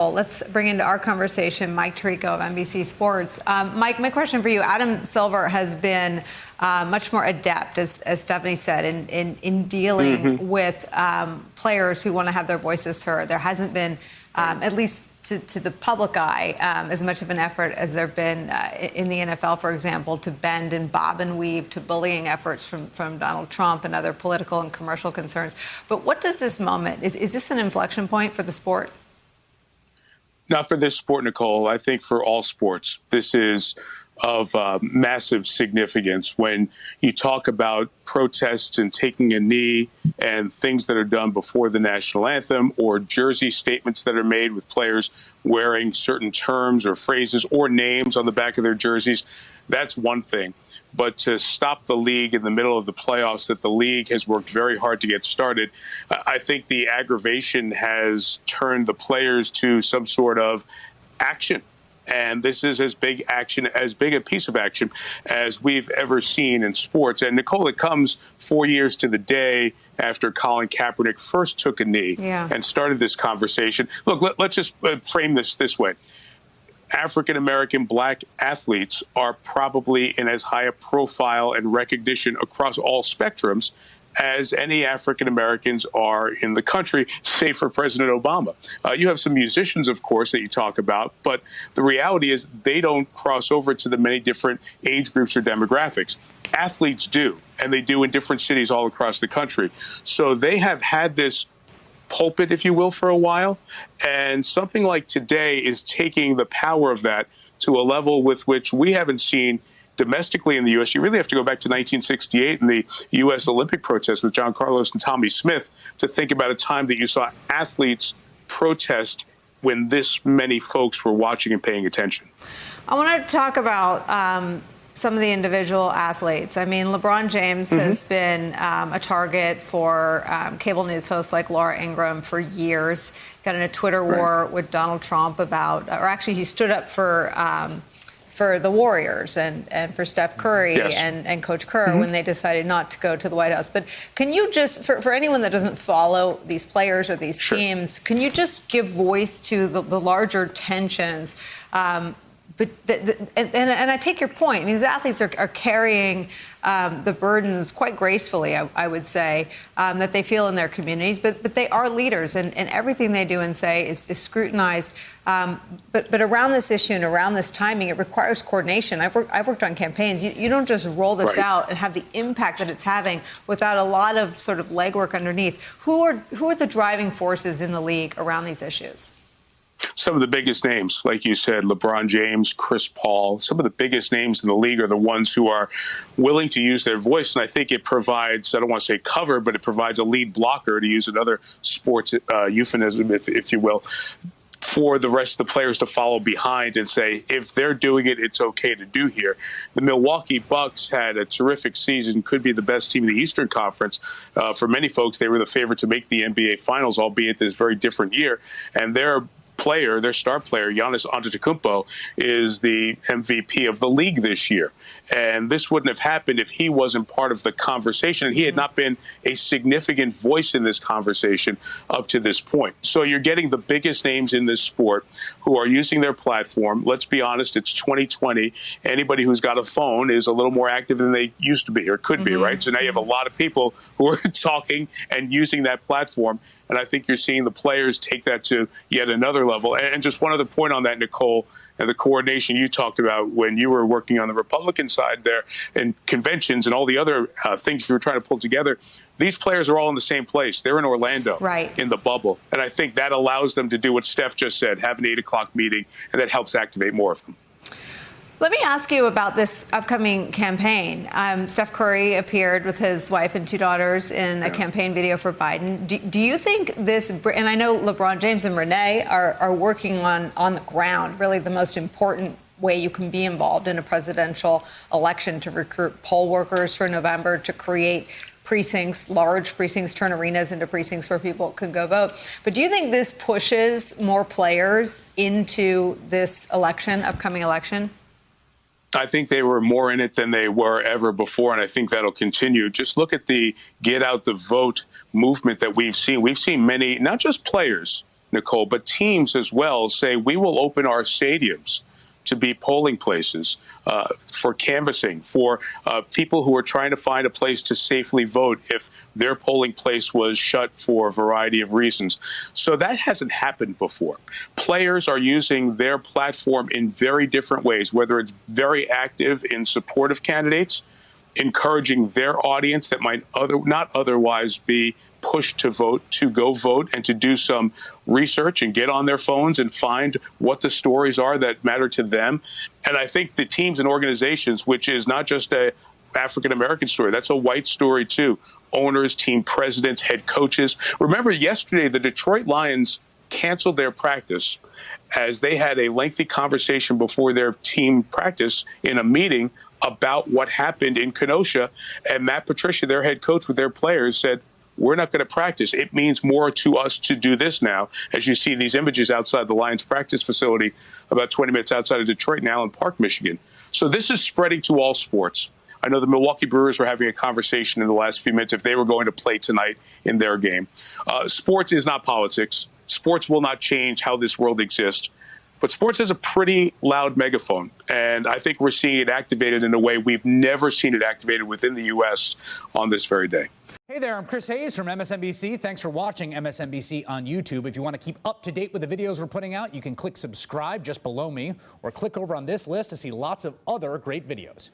Well, let's bring into our conversation Mike Tirico of NBC Sports. Mike, my question for you, Adam Silver has been much more adept, as Stephanie said, in dealing with players who want to have their voices heard. There hasn't been, at least to the public eye, as much of an effort as there have been in the NFL, for example, to bend and bob and weave to bullying efforts from Donald Trump and other political and commercial concerns. But what does this moment, is this an inflection point for the sport? Not for this sport, Nicole. I think for all sports, this is of massive significance when you talk about protests and taking a knee and things that are done before the national anthem or jersey statements that are made with players wearing certain terms or phrases or names on the back of their jerseys. That's one thing. But to stop the league in the middle of the playoffs that the league has worked very hard to get started, I think the aggravation has turned the players to some sort of action. And this is as big a piece of action as we've ever seen in sports. And Nicole, it comes 4 years to the day after Colin Kaepernick first took a knee and started this conversation. Look, let's just frame this way. African-American black athletes are probably in as high a profile and recognition across all spectrums as any African-Americans are in the country, save for President Obama. You have some musicians, of course, that you talk about, but the reality is they don't cross over to the many different age groups or demographics. Athletes do, and they do in different cities all across the country. So they have had this pulpit, if you will, for a while. And something like today is taking the power of that to a level with which we haven't seen domestically in the U.S. You really have to go back to 1968 and the U.S. Olympic protests with John Carlos and Tommie Smith to think about a time that you saw athletes protest when this many folks were watching and paying attention. I want to talk about some of the individual athletes. I mean, LeBron James has been a target for cable news hosts like Laura Ingraham for years. Got in a Twitter war with Donald Trump about, or actually he stood up for the Warriors and for Steph Curry and Coach Kerr when they decided not to go to the White House. But can you just, for anyone that doesn't follow these players or these teams, can you just give voice to the larger tensions? But and I take your point. I mean, these athletes are carrying the burdens quite gracefully, I would say, that they feel in their communities. But they are leaders, and everything they do and say is scrutinized. But around this issue and around this timing, it requires coordination. I've worked on campaigns. You don't just roll this out and have the impact that it's having without a lot of sort of legwork underneath. Who are the driving forces in the league around these issues? Some of the biggest names, like you said, LeBron James, Chris Paul, some of the biggest names in the league are the ones who are willing to use their voice. And I think it provides, I don't want to say cover, but it provides a lead blocker, to use another sports euphemism, if you will, for the rest of the players to follow behind and say, if they're doing it, it's okay to do here. The Milwaukee Bucks had a terrific season, could be the best team in the Eastern Conference. For many folks, they were the favorite to make the NBA Finals, albeit this very different year. And their star player, Giannis Antetokounmpo, is the MVP of the league this year. And this wouldn't have happened if he wasn't part of the conversation and he had not been a significant voice in this conversation up to this point. So you're getting the biggest names in this sport who are using their platform. Let's be honest, it's 2020. Anybody who's got a phone is a little more active than they used to be or could be, right? So now you have a lot of people who are talking and using that platform. And I think you're seeing the players take that to yet another level. And just one other point on that, Nicole, and the coordination you talked about when you were working on the Republican side there and conventions and all the other things you were trying to pull together. These players are all in the same place. They're in Orlando in the bubble. And I think that allows them to do what Steph just said, have an 8 o'clock meeting, and that helps activate more of them. Let me ask you about this upcoming campaign. Steph Curry appeared with his wife and 2 daughters in a campaign video for Biden. Do you think this, and I know LeBron James and Renee are working on the ground, really the most important way you can be involved in a presidential election, to recruit poll workers for November, to create precincts, large precincts, turn arenas into precincts where people could go vote. But do you think this pushes more players into this upcoming election? I think they were more in it than they were ever before, and I think that'll continue. Just look at the get out the vote movement that we've seen. We've seen many, not just players, Nicole, but teams as well say we will open our stadiums to be polling places for canvassing, for people who are trying to find a place to safely vote if their polling place was shut for a variety of reasons. So that hasn't happened before. Players are using their platform in very different ways, whether it's very active in support of candidates, encouraging their audience that might not otherwise be pushed to vote, to go vote and to do some research and get on their phones and find what the stories are that matter to them. And I think the teams and organizations, which is not just a African-American story, that's a white story too. Owners, team presidents, head coaches. Remember yesterday, the Detroit Lions canceled their practice as they had a lengthy conversation before their team practice in a meeting about what happened in Kenosha. And Matt Patricia, their head coach, with their players said, we're not going to practice. It means more to us to do this now. As you see these images outside the Lions practice facility, about 20 minutes outside of Detroit in Allen Park, Michigan. So this is spreading to all sports. I know the Milwaukee Brewers were having a conversation in the last few minutes if they were going to play tonight in their game. Sports is not politics. Sports will not change how this world exists. But sports has a pretty loud megaphone, and I think we're seeing it activated in a way we've never seen it activated within the U.S. on this very day. Hey there, I'm Chris Hayes from MSNBC. Thanks for watching MSNBC on YouTube. If you want to keep up to date with the videos we're putting out, you can click subscribe just below me or click over on this list to see lots of other great videos.